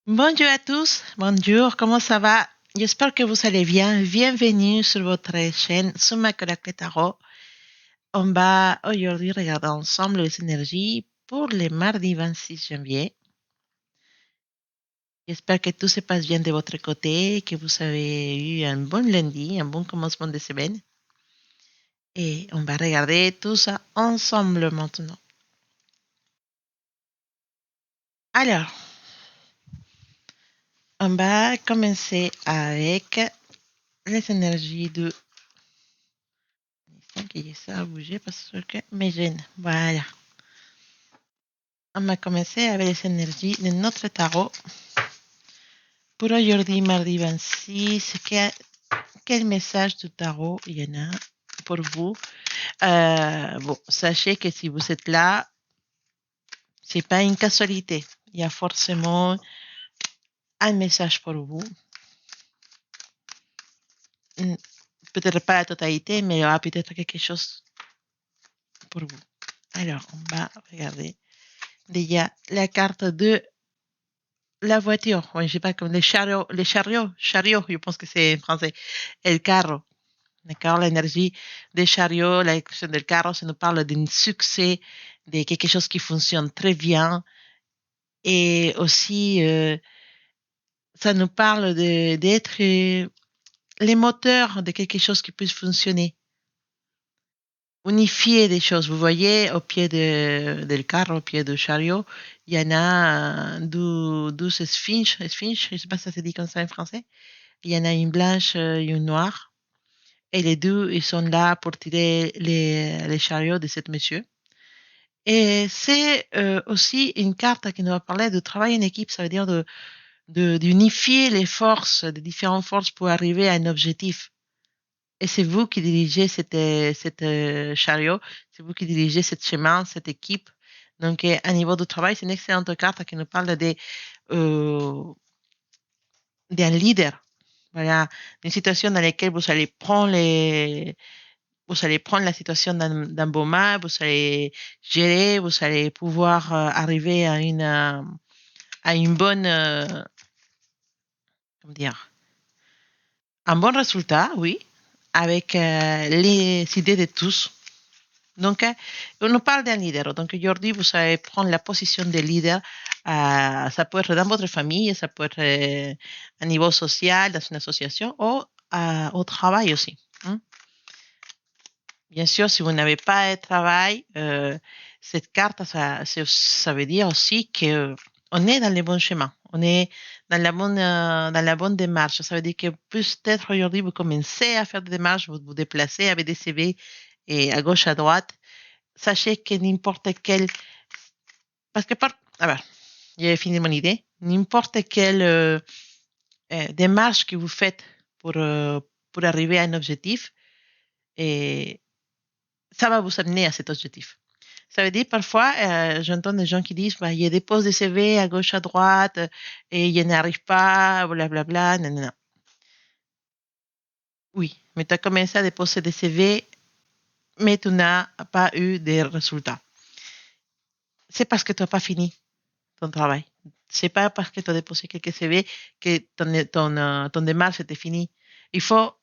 Bonjour à tous, bonjour, comment ça va? J'espère que vous allez bien. Bienvenue sur votre chaîne Sumakorake Tarot. On va aujourd'hui regarder ensemble les énergies pour le mardi 26 janvier. J'espère que tout se passe bien de votre côté, que vous avez eu un bon lundi, un bon commencement de semaine. Et on va regarder tout ça ensemble maintenant. Alors, on va commencer avec les énergies de que ça a bougé parce que me gêne. Voilà. On va commencer avec les énergies de notre tarot. Pour aujourd'hui, mardi 26, quel message du tarot il y en a pour vous? Bon, sachez que si vous êtes là, c'est pas une casualité. Il y a forcément un message pour vous. Peut-être pas la totalité, mais il y aura peut-être quelque chose pour vous. Alors, on va regarder. Déjà, la carte de la voiture. Ouais, je sais pas, comme chariot, je pense que c'est en français. El carro. D'accord? L'énergie des chariots, la question del carro, ça nous parle d'un succès, de quelque chose qui fonctionne très bien. Et aussi, ça nous parle d'être les moteurs de quelque chose qui puisse fonctionner. Unifier des choses. Vous voyez, au pied del carro, au pied du chariot, il y en a 12 sphinx. Sphinx, je ne sais pas si ça se dit comme ça en français. Il y en a une blanche et une noire. Et les deux, ils sont là pour tirer les chariots de cet monsieur. Et c'est aussi une carte qui nous va parler de travail en équipe, ça veut dire d'unifier les forces, les différentes forces pour arriver à un objectif. Et c'est vous qui dirigez cette chariot, c'est vous qui dirigez cette chemin, cette équipe. Donc, à niveau de travail, c'est une excellente carte qui nous parle euh, d'un leader. Voilà, une situation dans laquelle vous allez prendre la situation dans vos mains, vous allez gérer, vous allez pouvoir arriver à une bonne, comment dire, un bon résultat, oui, avec les idées de tous. Donc, on nous parle d'un leader. Donc, aujourd'hui, vous allez prendre la position de leader. Ça peut être dans votre famille, ça peut être à niveau social, dans une association ou au travail aussi. Hein. Bien sûr, si vous n'avez pas de travail, cette carte, ça veut dire aussi que on est dans le bon chemin, on est dans la bonne démarche. Ça veut dire que peut-être aujourd'hui, vous commencez à faire des démarches, vous vous déplacez avec des CV et à gauche, à droite. Sachez que n'importe quel, parce que ah ben, j'ai fini mon idée, n'importe quelle démarche que vous faites pour arriver à un objectif, et ça va vous amener à cet objectif. Ça veut dire parfois, j'entends des gens qui disent, bah, il dépose des CV à gauche, à droite, et il n'y arrive pas, blablabla, nanana. Oui, mais tu as commencé à déposer des CV, mais tu n'as pas eu de résultats. C'est parce que tu n'as pas fini ton travail. C'est pas parce que tu as déposé quelques CV que ton démarche était finie. Il faut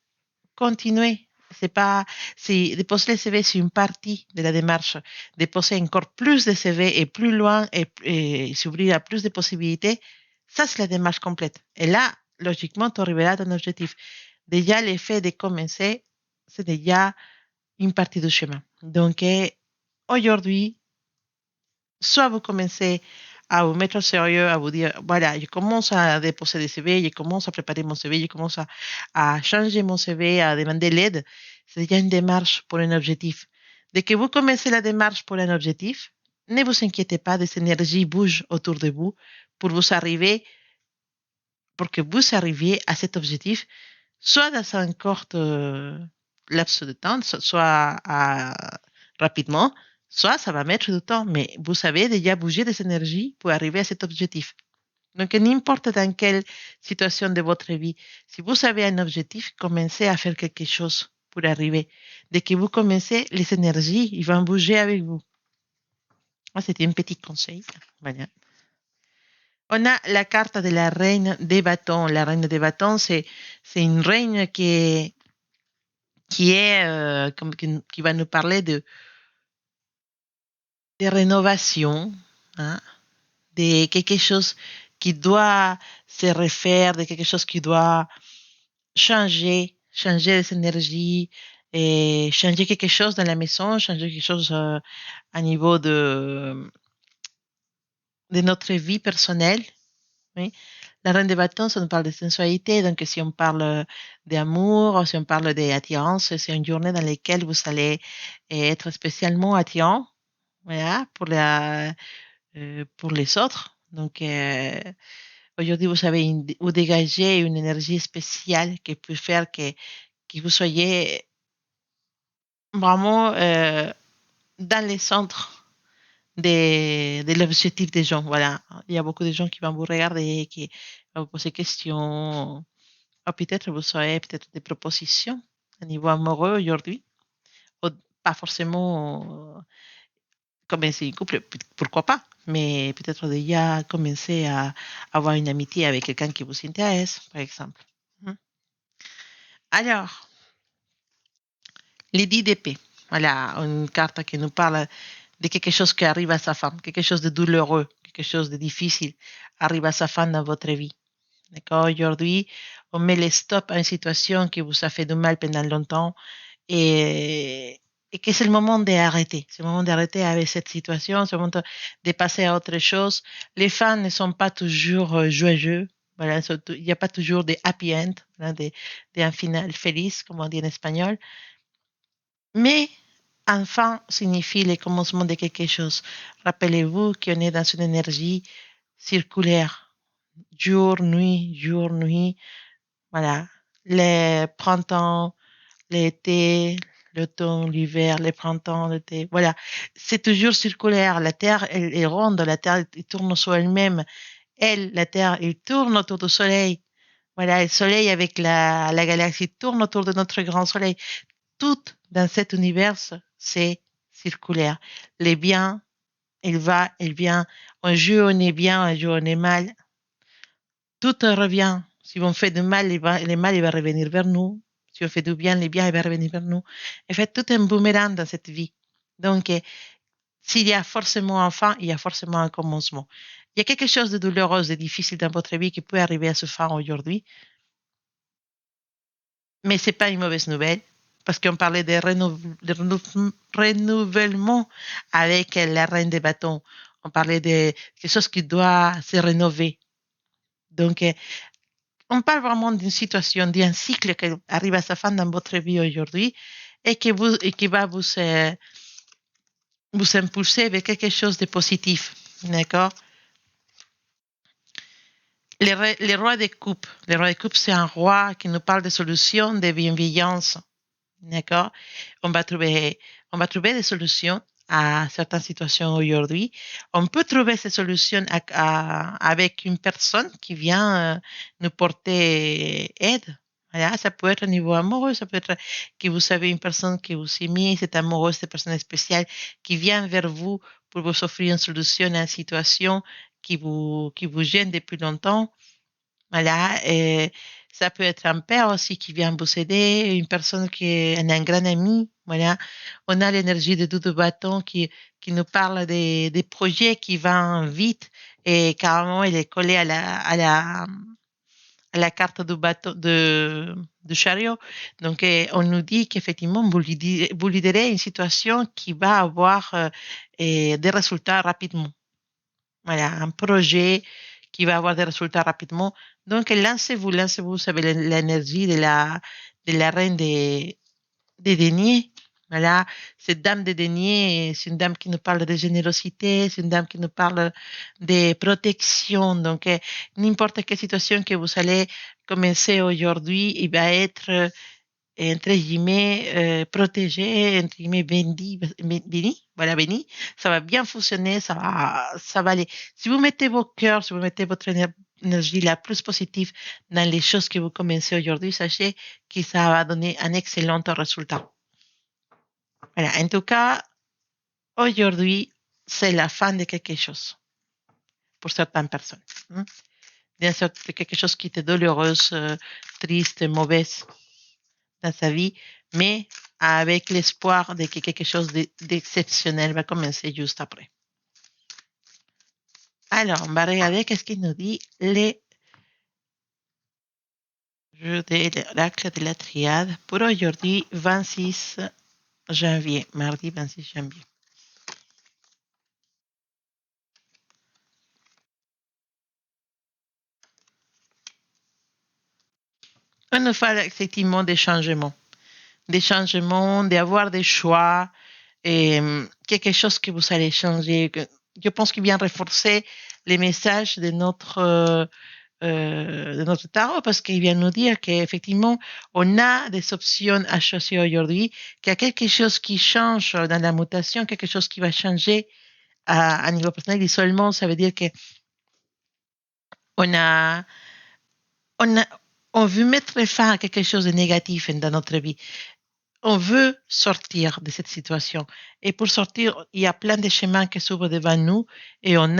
continuer. C'est pas, si déposer les CV, c'est une partie de la démarche. Déposer encore plus de CV et plus loin et s'ouvrir à plus de possibilités, ça, c'est la démarche complète. Et là, logiquement, tu arriveras à ton objectif. Déjà, l'effet de commencer, c'est déjà une partie du chemin. Donc, aujourd'hui, soit vous commencez à vous mettre au sérieux, à vous dire, voilà, je commence à déposer des CV, je commence à préparer mon CV, je commence à changer mon CV, à demander l'aide. C'est déjà une démarche pour un objectif. Dès que vous commencez la démarche pour un objectif, ne vous inquiétez pas, des énergies bougent autour de vous pour vous arriver, pour que vous arriviez à cet objectif, soit dans un court laps de temps, soit rapidement, soit ça va mettre du temps, mais vous savez déjà bouger des énergies pour arriver à cet objectif. Donc, n'importe dans quelle situation de votre vie, si vous avez un objectif, commencez à faire quelque chose pour arriver. Dès que vous commencez, les énergies, ils vont bouger avec vous. C'était un petit conseil. Voilà. On a la carte de la reine des bâtons. La reine des bâtons, c'est une reine qui est qui va nous parler de rénovation, hein, de quelque chose qui doit se refaire, de quelque chose qui doit changer les énergies et changer quelque chose dans la maison, changer quelque chose à niveau de notre vie personnelle. Oui. La reine des bâtons, ça nous parle de sensualité. Donc, si on parle d'amour, si on parle d'attirance, c'est une journée dans laquelle vous allez être spécialement attirant, voilà, pour les autres. Donc, aujourd'hui, vous dégagez une énergie spéciale qui peut faire que vous soyez vraiment dans les centres de l'objectif des gens. Voilà. Il y a beaucoup de gens qui vont vous regarder, qui vont vous poser des questions. Ou peut-être vous aurez peut-être des propositions à niveau amoureux aujourd'hui. Ou pas forcément commencer une couple, pourquoi pas, mais peut-être déjà commencer à avoir une amitié avec quelqu'un qui vous intéresse, par exemple. Mhm. Alors, les 10 d'épée. Voilà, une carte qui nous parle de quelque chose qui arrive à sa femme, quelque chose de douloureux, quelque chose de difficile arrive à sa femme dans votre vie. D'accord? Aujourd'hui, on met les stops à une situation qui vous a fait du mal pendant longtemps et, et que c'est le moment d'arrêter. C'est le moment d'arrêter avec cette situation, c'est le moment de passer à autre chose. Les fans ne sont pas toujours joyeux. Voilà, il n'y a pas toujours des happy end, hein, un final feliz, comme on dit en espagnol. Mais enfin signifie le commencement de quelque chose. Rappelez-vous qu'on est dans une énergie circulaire. Jour, nuit. Voilà. Le printemps, l'été, l'automne, l'hiver, le printemps, l'été. Voilà. C'est toujours circulaire. La Terre, elle est ronde. La Terre, elle tourne sur elle-même. La Terre, elle tourne autour du Soleil. Voilà. Le Soleil avec la galaxie tourne autour de notre grand Soleil. Tout dans cet univers, c'est circulaire. Les biens, il va, il vient. Un jour on est bien, un jour on est mal. Tout revient. Si on fait du mal, le mal il va revenir vers nous. Si on fait du bien, le bien il va revenir vers nous. En fait, tout est un boomerang dans cette vie. Donc, s'il y a forcément un fin, il y a forcément un commencement. Il y a quelque chose de douloureux, de difficile dans votre vie qui peut arriver à ce fin aujourd'hui, mais c'est pas une mauvaise nouvelle parce qu'on parlait de renouvellement avec la reine des bâtons. On parlait de quelque chose qui doit se rénover. Donc, on parle vraiment d'une situation, d'un cycle qui arrive à sa fin dans votre vie aujourd'hui et qui va vous impulser vers quelque chose de positif. D'accord? Les rois des coupes. Le roi des coupes, c'est un roi qui nous parle de solutions, de bienveillance. D'accord? On va trouver, on va trouver des solutions à certaines situations aujourd'hui. On peut trouver ces solutions avec une personne qui vient nous porter aide. Voilà, ça peut être au niveau amoureux, ça peut être que vous savez une personne qui vous aime, cette amoureuse, cette personne spéciale qui vient vers vous pour vous offrir une solution à une situation qui vous gêne depuis longtemps. Voilà, et ça peut être un père aussi qui vient vous aider, une personne qui est un grand ami. Voilà, on a l'énergie de Doudou Bâton qui nous parle des projets qui vont vite et carrément il est collé à la carte du bateau du chariot. Donc, on nous dit qu'effectivement, vous lidérez une situation qui va avoir des résultats rapidement. Voilà, un projet qui va avoir des résultats rapidement. Donc, lancez-vous, vous savez, l'énergie de la reine des deniers. Voilà, cette dame des deniers, c'est une dame qui nous parle de générosité, c'est une dame qui nous parle de protection. Donc, n'importe quelle situation que vous allez commencer aujourd'hui, il va être entre guillemets, protégé, entre guillemets, béni, voilà, béni, ça va bien fonctionner, ça va aller. Si vous mettez vos cœurs, si vous mettez votre énergie la plus positive dans les choses que vous commencez aujourd'hui, sachez que ça va donner un excellent résultat. Voilà, en tout cas, aujourd'hui, c'est la fin de quelque chose. pour certaines personnes. Bien sûr, c'est quelque chose qui était douloureuse, triste, mauvaise dans sa vie, mais avec l'espoir de que quelque chose d'exceptionnel va commencer juste après. Alors, on va regarder qu'est-ce qu'il nous dit les jeux de l'oracle de la triade pour aujourd'hui, 26 janvier, mardi 26 janvier. On nous fait effectivement des changements, d'avoir des choix, et quelque chose que vous allez changer. Je pense qu'il vient renforcer les messages de notre tarot parce qu'il vient nous dire qu'effectivement, on a des options à choisir aujourd'hui, qu'il y a quelque chose qui change dans la mutation, quelque chose qui va changer à niveau personnel. Et seulement, ça veut dire que on a, on a, on veut mettre fin à quelque chose de négatif dans notre vie. On veut sortir de cette situation. Et pour sortir, il y a plein de chemins qui s'ouvrent devant nous et on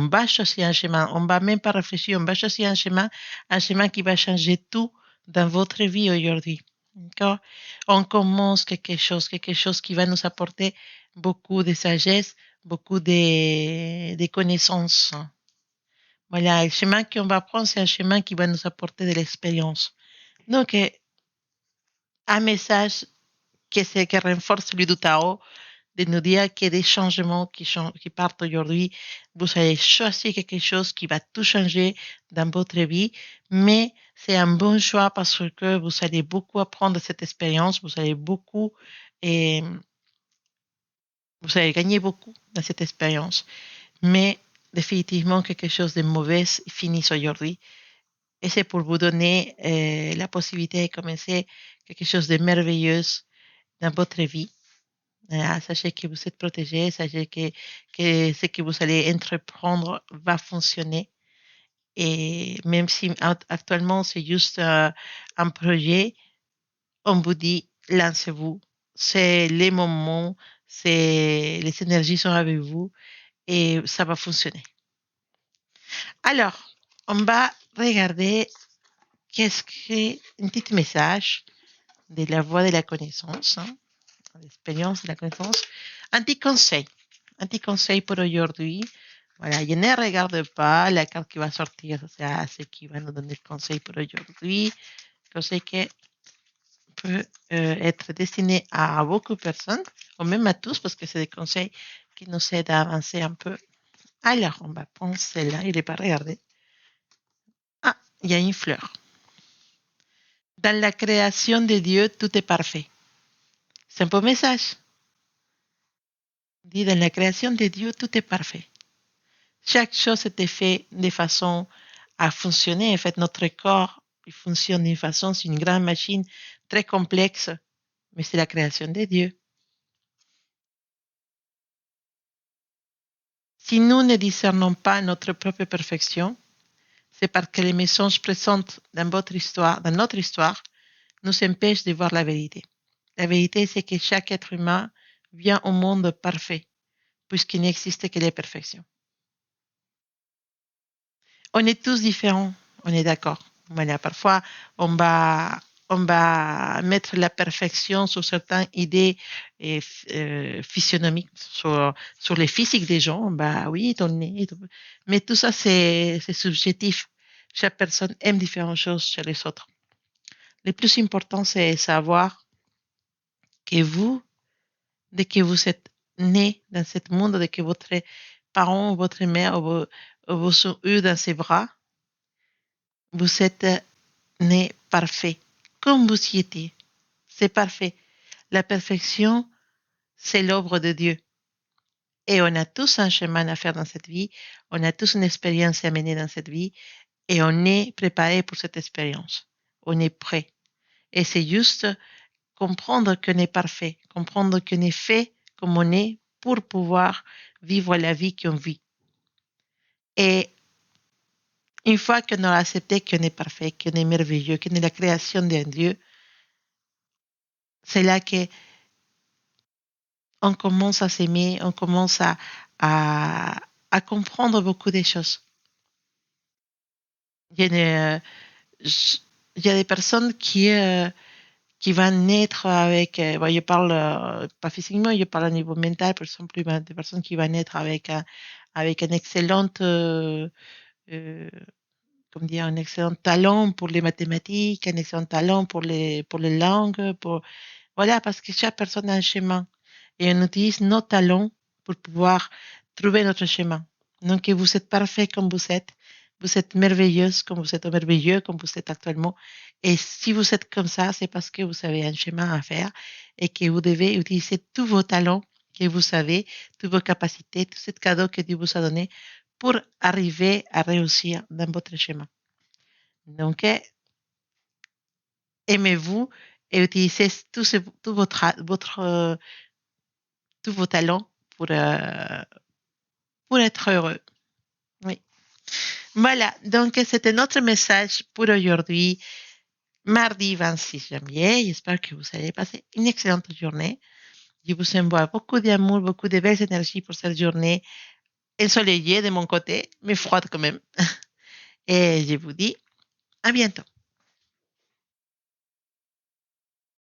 va choisir un chemin. On va même pas réfléchir, on va choisir un chemin qui va changer tout dans votre vie aujourd'hui. D'accord? On commence quelque chose qui va nous apporter beaucoup de sagesse, beaucoup de connaissances. Voilà, le chemin qu'on va prendre, c'est un chemin qui va nous apporter de l'expérience. Donc, un message que renforce celui du tarot, de nous dire qu'il y a des changements qui partent aujourd'hui. Vous allez choisir quelque chose qui va tout changer dans votre vie, mais c'est un bon choix parce que vous allez beaucoup apprendre de cette expérience, vous allez gagner beaucoup dans cette expérience, mais définitivement quelque chose de mauvais finit aujourd'hui. Et c'est pour vous donner la possibilité de commencer quelque chose de merveilleux dans votre vie. Sachez que vous êtes protégé, sachez que ce que vous allez entreprendre va fonctionner. Et même si actuellement c'est juste un projet, on vous dit, lancez-vous. C'est les moments, les énergies sont avec vous et ça va fonctionner. Alors, on va regarder qu'est-ce que un petit message de la voix de la connaissance, l'expérience de la connaissance. Un petit conseil pour aujourd'hui. Voilà, je ne regarde pas la carte qui va sortir, c'est ce qui va nous donner le conseil pour aujourd'hui. Conseil qui peut être destiné à beaucoup de personnes, ou même à tous, parce que c'est des conseils qui nous aident à avancer un peu. Alors, on va prendre celle-là, il n'est pas regardé. Ah, il y a une fleur. Dans la création de Dieu, tout est parfait. C'est un beau message. Dit, dans la création de Dieu, tout est parfait. Chaque chose était faite de façon à fonctionner. En fait, notre corps il fonctionne d'une façon, c'est une grande machine très complexe, mais c'est la création de Dieu. Si nous ne discernons pas notre propre perfection, c'est parce que les mensonges présents dans notre histoire, nous empêchent de voir la vérité. La vérité, c'est que chaque être humain vient au monde parfait, puisqu'il n'existe que la perfection. On est tous différents, on est d'accord. Voilà, parfois, on va, on va mettre la perfection sur certaines idées physionomiques, sur les physiques des gens. Bah oui, ton nez. Mais tout ça, c'est subjectif. Chaque personne aime différentes choses chez les autres. Le plus important, c'est savoir que vous, dès que vous êtes né dans ce monde, dès que votre parent ou votre mère vous sont eu dans ses bras, vous êtes né parfait, comme vous y étiez. C'est parfait. La perfection, c'est l'œuvre de Dieu. Et on a tous un chemin à faire dans cette vie, on a tous une expérience à mener dans cette vie, et on est préparé pour cette expérience. On est prêt. Et c'est juste comprendre qu'on est parfait, comprendre qu'on est fait comme on est pour pouvoir vivre la vie qu'on vit. Et une fois qu'on aura accepté qu'on est parfait, qu'on est merveilleux, qu'on est la création d'un Dieu, c'est là que on commence à s'aimer, on commence à à comprendre beaucoup des choses. Il y a des, il y a des personnes qui vont naître avec, bon, je parle pas physiquement, je parle au niveau mental, par exemple, il y a des personnes qui vont naître avec un excellent, euh, comment dire, un excellent talent pour les mathématiques, un excellent talent pour les langues, voilà, parce que chaque personne a un chemin et on utilise nos talents pour pouvoir trouver notre chemin. Donc, vous êtes parfait comme vous êtes merveilleuse comme vous êtes merveilleux comme vous êtes actuellement. Et si vous êtes comme ça, c'est parce que vous avez un chemin à faire et que vous devez utiliser tous vos talents que vous savez, toutes vos capacités, tout ce cadeau que Dieu vous a donné pour arriver à réussir dans votre chemin. Donc, aimez-vous et utilisez tout tous vos talents pour être heureux. Oui. Voilà, donc c'était notre message pour aujourd'hui, mardi 26 janvier. J'espère que vous allez passer une excellente journée. Je vous envoie beaucoup d'amour, beaucoup de belles énergies pour cette journée ensoleillée de mon côté, mais froide quand même. Et je vous dis à bientôt.